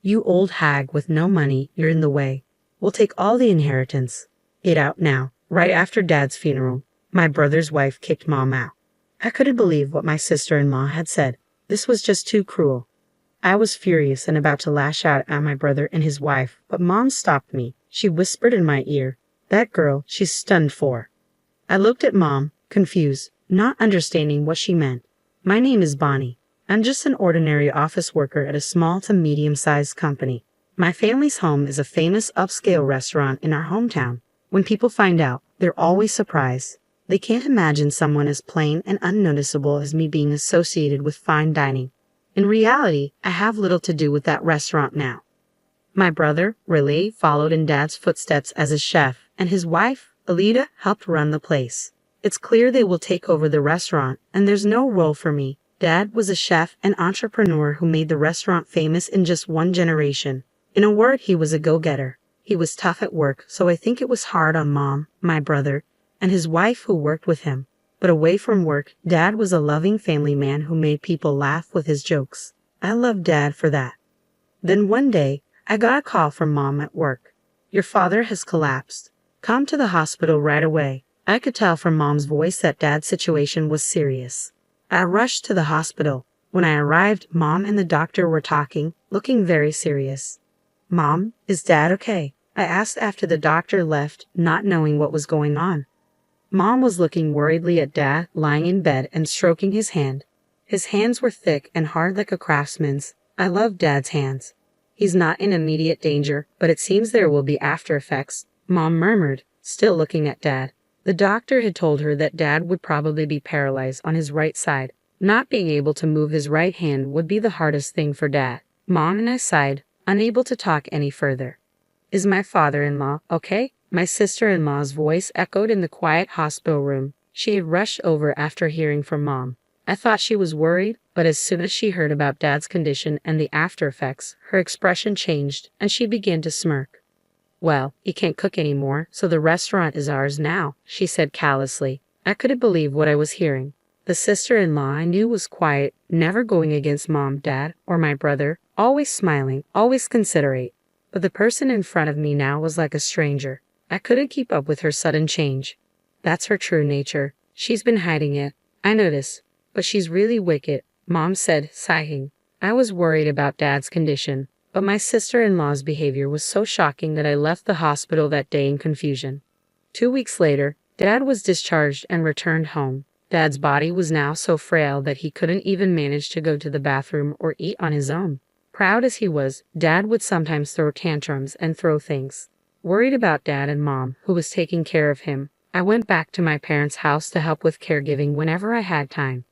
"You old hag with no money, you're in the way. We'll take all the inheritance. Get out now." Right after Dad's funeral, my brother's wife kicked Mom out. I couldn't believe what my sister-in-law had said. This was just too cruel. I was furious and about to lash out at my brother and his wife, but Mom stopped me. She whispered in my ear, "That girl, she's stunned for." I looked at Mom, confused, not understanding what she meant. "My name is Bonnie. I'm just an ordinary office worker at a small to medium-sized company. My family's home is a famous upscale restaurant in our hometown. When people find out, they're always surprised. They can't imagine someone as plain and unnoticeable as me being associated with fine dining. In reality, I have little to do with that restaurant now." My brother, Riley, followed in Dad's footsteps as a chef, and his wife, Alida, helped run the place. It's clear they will take over the restaurant, and there's no role for me. Dad was a chef and entrepreneur who made the restaurant famous in just one generation. In a word, he was a go-getter. He was tough at work, so I think it was hard on Mom, my brother, and his wife who worked with him. But away from work, Dad was a loving family man who made people laugh with his jokes. I loved Dad for that. Then one day, I got a call from Mom at work. "Your father has collapsed. Come to the hospital right away." I could tell from Mom's voice that Dad's situation was serious. I rushed to the hospital. When I arrived, Mom and the doctor were talking, looking very serious. "Mom, is Dad okay?" I asked after the doctor left, not knowing what was going on. Mom was looking worriedly at Dad, lying in bed and stroking his hand. His hands were thick and hard like a craftsman's. I love Dad's hands. "He's not in immediate danger, but it seems there will be after effects," Mom murmured, still looking at Dad. The doctor had told her that Dad would probably be paralyzed on his right side. Not being able to move his right hand would be the hardest thing for Dad. Mom and I sighed, unable to talk any further. "Is my father-in-law okay?" My sister-in-law's voice echoed in the quiet hospital room. She had rushed over after hearing from Mom. I thought she was worried, but as soon as she heard about Dad's condition and the after effects, her expression changed, and she began to smirk. "Well, he can't cook anymore, so the restaurant is ours now," she said callously. I couldn't believe what I was hearing. The sister-in-law I knew was quiet, never going against Mom, Dad, or my brother, always smiling, always considerate. But the person in front of me now was like a stranger. I couldn't keep up with her sudden change. "That's her true nature. She's been hiding it. I notice. But she's really wicked," Mom said, sighing. I was worried about Dad's condition, but my sister-in-law's behavior was so shocking that I left the hospital that day in confusion. 2 weeks later, Dad was discharged and returned home. Dad's body was now so frail that he couldn't even manage to go to the bathroom or eat on his own. Proud as he was, Dad would sometimes throw tantrums and throw things. Worried about Dad and Mom, who was taking care of him, I went back to my parents' house to help with caregiving whenever I had time.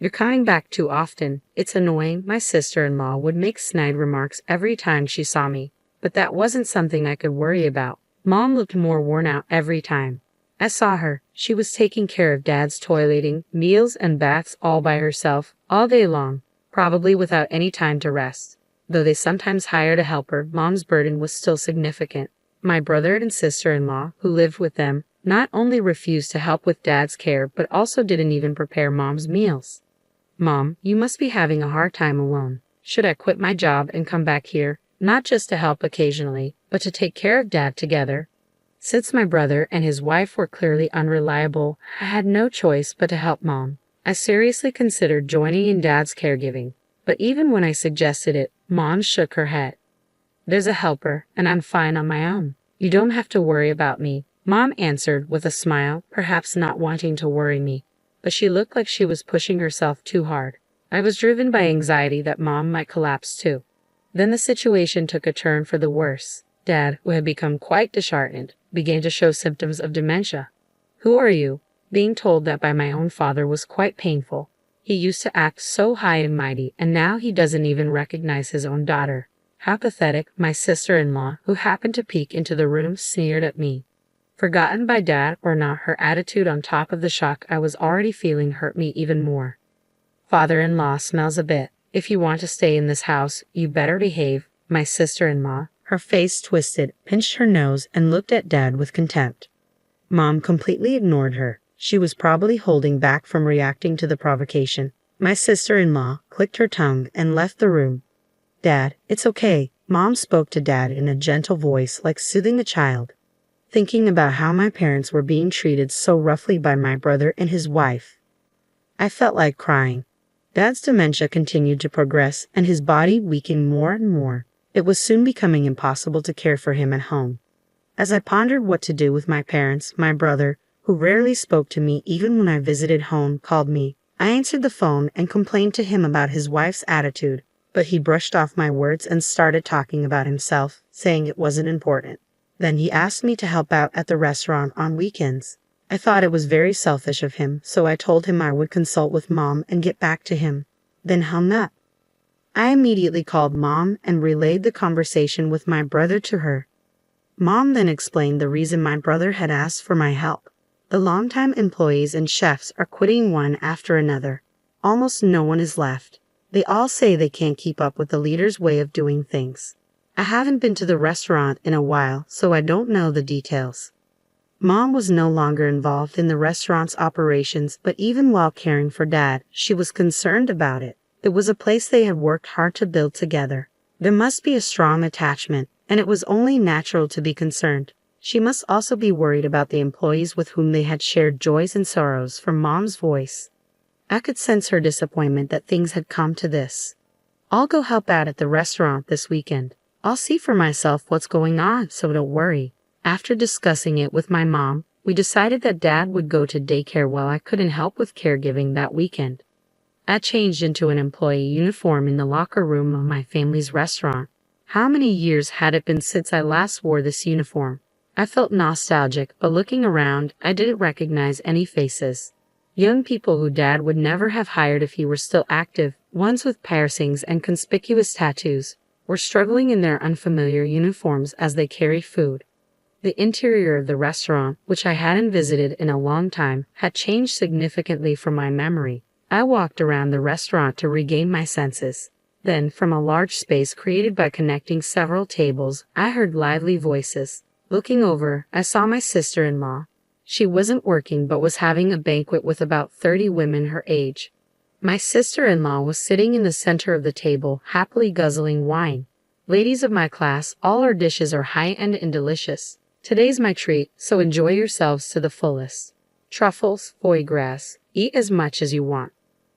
"You're coming back too often. It's annoying." My sister-in-law would make snide remarks every time she saw me, but that wasn't something I could worry about. Mom looked more worn out every time I saw her. She was taking care of Dad's toileting, meals, and baths all by herself, all day long, probably without any time to rest. Though they sometimes hired a helper, Mom's burden was still significant. My brother and sister-in-law, who lived with them, not only refused to help with Dad's care, but also didn't even prepare Mom's meals. "Mom, you must be having a hard time alone. Should I quit my job and come back here, not just to help occasionally, but to take care of Dad together?" Since my brother and his wife were clearly unreliable, I had no choice but to help Mom. I seriously considered joining in Dad's caregiving, but even when I suggested it, Mom shook her head. "There's a helper, and I'm fine on my own. You don't have to worry about me," Mom answered with a smile, perhaps not wanting to worry me, but she looked like she was pushing herself too hard. I was driven by anxiety that Mom might collapse too. Then the situation took a turn for the worse. Dad, who had become quite disheartened, began to show symptoms of dementia. "Who are you?" Being told that by my own father was quite painful. He used to act so high and mighty, and now he doesn't even recognize his own daughter. How pathetic, my sister-in-law, who happened to peek into the room, sneered at me. Forgotten by Dad or not, her attitude on top of the shock I was already feeling hurt me even more. "Father-in-law smells a bit. If you want to stay in this house, you better behave." My sister-in-law, her face twisted, pinched her nose and looked at Dad with contempt. Mom completely ignored her. She was probably holding back from reacting to the provocation. My sister-in-law clicked her tongue and left the room. "Dad, it's okay," Mom spoke to Dad in a gentle voice, like soothing a child. Thinking about how my parents were being treated so roughly by my brother and his wife, I felt like crying. Dad's dementia continued to progress, and his body weakened more and more. It was soon becoming impossible to care for him at home. As I pondered what to do with my parents, my brother, who rarely spoke to me even when I visited home, called me. I answered the phone and complained to him about his wife's attitude, but he brushed off my words and started talking about himself, saying it wasn't important. Then he asked me to help out at the restaurant on weekends. I thought it was very selfish of him, so I told him I would consult with Mom and get back to him, then hung up. I immediately called Mom and relayed the conversation with my brother to her. Mom then explained the reason my brother had asked for my help. The longtime employees and chefs are quitting one after another. Almost no one is left. They all say they can't keep up with the leader's way of doing things. I haven't been to the restaurant in a while, so I don't know the details. Mom was no longer involved in the restaurant's operations, but even while caring for Dad, she was concerned about it. It was a place they had worked hard to build together. There must be a strong attachment, and it was only natural to be concerned. She must also be worried about the employees with whom they had shared joys and sorrows. From Mom's voice, I could sense her disappointment that things had come to this. I'll go help out at the restaurant this weekend. I'll see for myself what's going on, so don't worry. After discussing it with my mom, we decided that Dad would go to daycare while I couldn't help with caregiving that weekend. I changed into an employee uniform in the locker room of my family's restaurant. How many years had it been since I last wore this uniform? I felt nostalgic, but looking around, I didn't recognize any faces. Young people who Dad would never have hired if he were still active, ones with piercings and conspicuous tattoos, were struggling in their unfamiliar uniforms as they carried food. The interior of the restaurant, which I hadn't visited in a long time, had changed significantly from my memory. I walked around the restaurant to regain my senses. Then, from a large space created by connecting several tables, I heard lively voices. Looking over, I saw my sister-in-law. She wasn't working but was having a banquet with about 30 women her age. My sister-in-law was sitting in the center of the table, happily guzzling wine. Ladies of my class, all our dishes are high-end and delicious. Today's my treat, so enjoy yourselves to the fullest. Truffles, foie gras, eat as much as you want.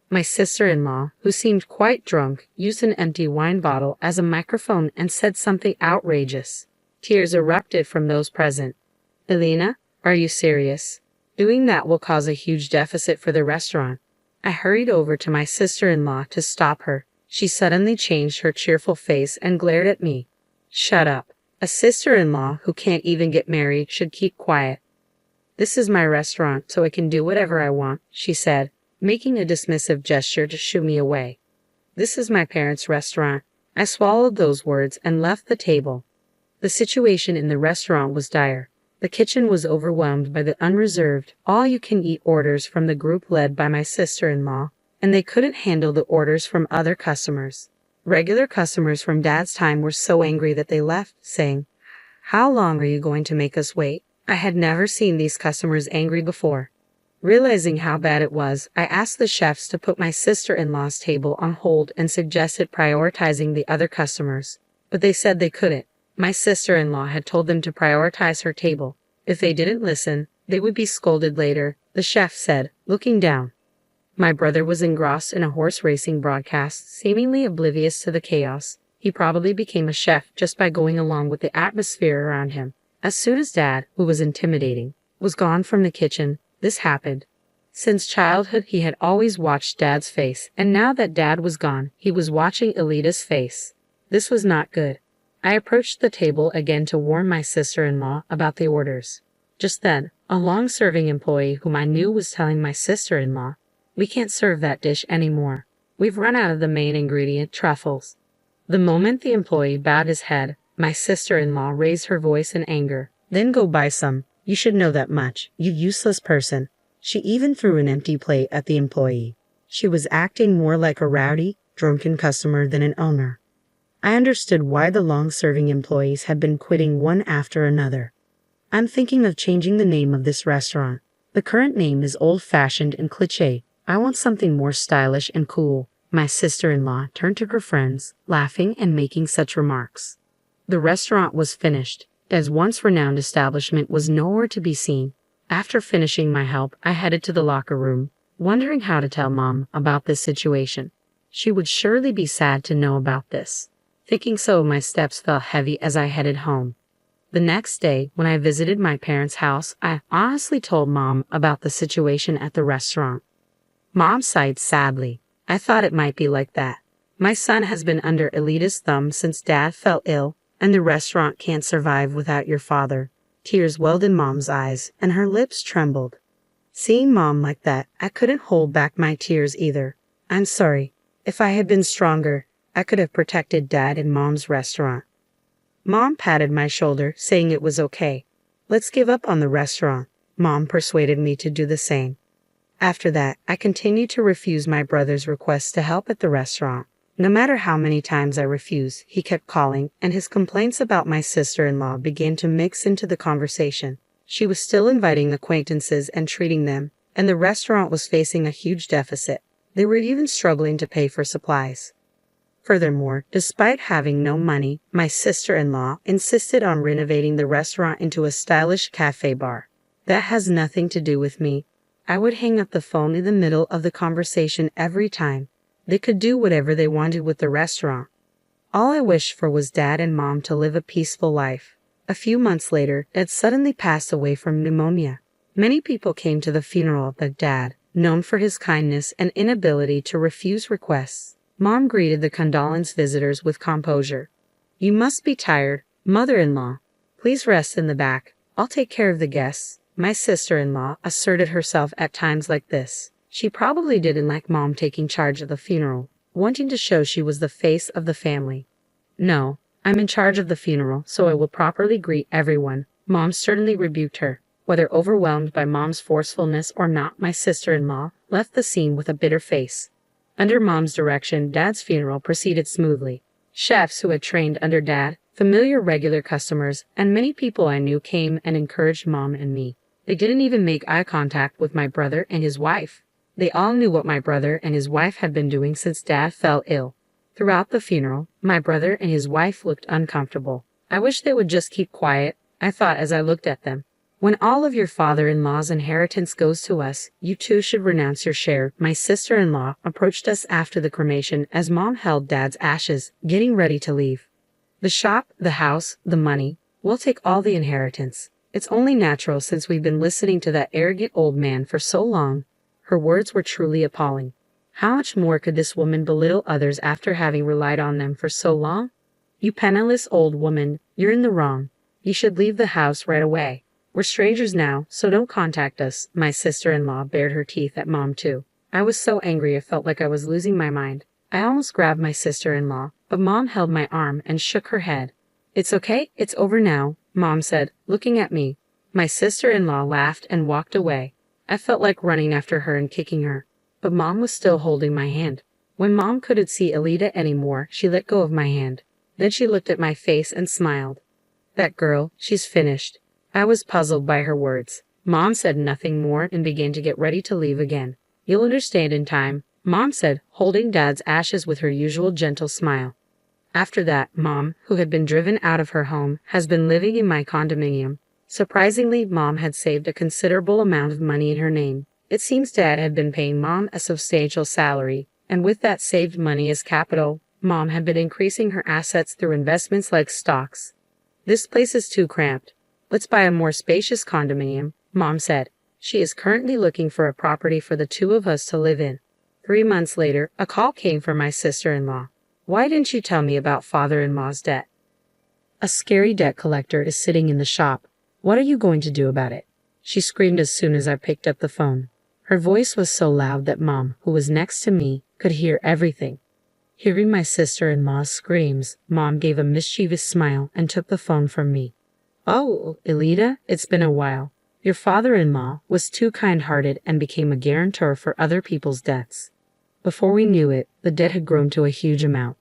My sister-in-law, who seemed quite drunk, used an empty wine bottle as a microphone and said something outrageous. Tears erupted from those present. Elena, are you serious? Doing that will cause a huge deficit for the restaurant. I hurried over to my sister-in-law to stop her. She suddenly changed her cheerful face and glared at me. Shut up. A sister-in-law who can't even get married should keep quiet. This is my restaurant, so I can do whatever I want, she said, making a dismissive gesture to shoo me away. This is my parents' restaurant. I swallowed those words and left the table. The situation in the restaurant was dire. The kitchen was overwhelmed by the unreserved, all-you-can-eat orders from the group led by my sister-in-law, and they couldn't handle the orders from other customers. Regular customers from Dad's time were so angry that they left, saying, "How long are you going to make us wait?" I had never seen these customers angry before. Realizing how bad it was, I asked the chefs to put my sister-in-law's table on hold and suggested prioritizing the other customers, but they said they couldn't. My sister-in-law had told them to prioritize her table. If they didn't listen, they would be scolded later, the chef said, looking down. My brother was engrossed in a horse racing broadcast, seemingly oblivious to the chaos. He probably became a chef just by going along with the atmosphere around him. As soon as Dad, who was intimidating, was gone from the kitchen, this happened. Since childhood he had always watched Dad's face, and now that Dad was gone, he was watching Elita's face. This was not good. I approached the table again to warn my sister-in-law about the orders. Just then, a long-serving employee whom I knew was telling my sister-in-law, "We can't serve that dish anymore. We've run out of the main ingredient, truffles." The moment the employee bowed his head, my sister-in-law raised her voice in anger. "Then go buy some. You should know that much, you useless person." She even threw an empty plate at the employee. She was acting more like a rowdy, drunken customer than an owner. I understood why the long-serving employees had been quitting one after another. I'm thinking of changing the name of this restaurant. The current name is old-fashioned and cliché. I want something more stylish and cool. My sister-in-law turned to her friends, laughing and making such remarks. The restaurant was finished. Dad's once renowned establishment was nowhere to be seen. After finishing my help, I headed to the locker room, wondering how to tell Mom about this situation. She would surely be sad to know about this. Thinking so, my steps felt heavy as I headed home. The next day, when I visited my parents' house, I honestly told Mom about the situation at the restaurant. Mom sighed sadly. I thought it might be like that. My son has been under Elita's thumb since Dad fell ill, and the restaurant can't survive without your father. Tears welled in Mom's eyes, and her lips trembled. Seeing Mom like that, I couldn't hold back my tears either. I'm sorry. If I had been stronger, I could have protected Dad and Mom's restaurant. Mom patted my shoulder, saying it was okay. Let's give up on the restaurant. Mom persuaded me to do the same. After that, I continued to refuse my brother's requests to help at the restaurant. No matter how many times I refused, he kept calling, and his complaints about my sister-in-law began to mix into the conversation. She was still inviting acquaintances and treating them, and the restaurant was facing a huge deficit. They were even struggling to pay for supplies. Furthermore, despite having no money, my sister-in-law insisted on renovating the restaurant into a stylish cafe bar. That has nothing to do with me. I would hang up the phone in the middle of the conversation every time. They could do whatever they wanted with the restaurant. All I wished for was Dad and Mom to live a peaceful life. A few months later, Dad suddenly passed away from pneumonia. Many people came to the funeral of their dad, known for his kindness and inability to refuse requests. Mom greeted the condolence visitors with composure. You must be tired, mother-in-law. Please rest in the back. I'll take care of the guests. My sister-in-law asserted herself at times like this. She probably didn't like Mom taking charge of the funeral, wanting to show she was the face of the family. No, I'm in charge of the funeral, so I will properly greet everyone. Mom sternly rebuked her. Whether overwhelmed by Mom's forcefulness or not, my sister-in-law left the scene with a bitter face. Under Mom's direction, Dad's funeral proceeded smoothly. Chefs who had trained under Dad, familiar regular customers, and many people I knew came and encouraged Mom and me. They didn't even make eye contact with my brother and his wife. They all knew what my brother and his wife had been doing since Dad fell ill. Throughout the funeral, my brother and his wife looked uncomfortable. I wish they would just keep quiet, I thought as I looked at them. When all of your father-in-law's inheritance goes to us, you too should renounce your share. My sister-in-law approached us after the cremation as Mom held Dad's ashes, getting ready to leave. The shop, the house, the money, we'll take all the inheritance. It's only natural since we've been listening to that arrogant old man for so long. Her words were truly appalling. How much more could this woman belittle others after having relied on them for so long? You penniless old woman, you're in the wrong. You should leave the house right away. We're strangers now, so don't contact us. My sister-in-law bared her teeth at Mom too. I was so angry I felt like I was losing my mind. I almost grabbed my sister-in-law, but Mom held my arm and shook her head. It's okay, it's over now, Mom said, looking at me. My sister-in-law laughed and walked away. I felt like running after her and kicking her, but Mom was still holding my hand. When Mom couldn't see Elita anymore, she let go of my hand. Then she looked at my face and smiled. That girl, she's finished. I was puzzled by her words. Mom said nothing more and began to get ready to leave again. You'll understand in time, Mom said, holding Dad's ashes with her usual gentle smile. After that, Mom, who had been driven out of her home, has been living in my condominium. Surprisingly, Mom had saved a considerable amount of money in her name. It seems Dad had been paying Mom a substantial salary, and with that saved money as capital, Mom had been increasing her assets through investments like stocks. This place is too cramped. Let's buy a more spacious condominium, Mom said. She is currently looking for a property for the two of us to live in. 3 months later, a call came from my sister-in-law. Why didn't you tell me about father-in-law's debt? A scary debt collector is sitting in the shop. What are you going to do about it? She screamed as soon as I picked up the phone. Her voice was so loud that Mom, who was next to me, could hear everything. Hearing my sister-in-law's screams, Mom gave a mischievous smile and took the phone from me. Oh, Elita, it's been a while. Your father-in-law was too kind-hearted and became a guarantor for other people's debts. Before we knew it, the debt had grown to a huge amount.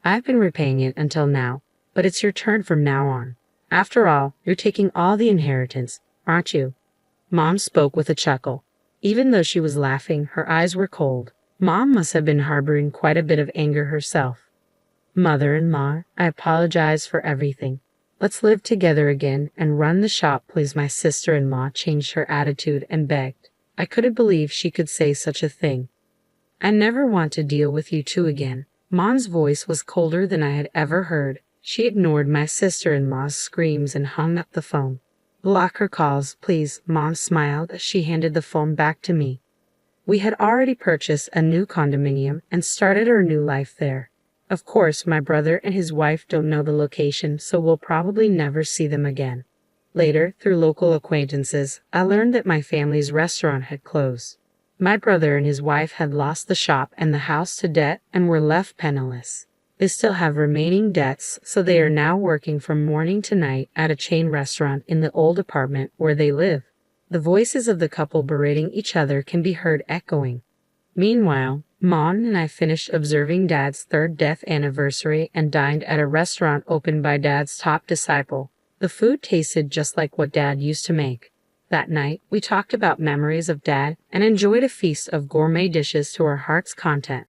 I've been repaying it until now, but it's your turn from now on. After all, you're taking all the inheritance, aren't you? Mom spoke with a chuckle. Even though she was laughing, her eyes were cold. Mom must have been harboring quite a bit of anger herself. Mother-in-law, I apologize for everything. Let's live together again and run the shop, please. My sister-in-law changed her attitude and begged. I couldn't believe she could say such a thing. I never want to deal with you two again. Mom's voice was colder than I had ever heard. She ignored my sister-in-law's screams and hung up the phone. Block her calls, please. Mom smiled as she handed the phone back to me. We had already purchased a new condominium and started our new life there. Of course, my brother and his wife don't know the location, so we'll probably never see them again. Later, through local acquaintances, I learned that my family's restaurant had closed. My brother and his wife had lost the shop and the house to debt and were left penniless. They still have remaining debts, so they are now working from morning to night at a chain restaurant in the old apartment where they live. The voices of the couple berating each other can be heard echoing. Meanwhile, Mom and I finished observing Dad's third death anniversary and dined at a restaurant opened by Dad's top disciple. The food tasted just like what Dad used to make. That night, we talked about memories of Dad and enjoyed a feast of gourmet dishes to our heart's content.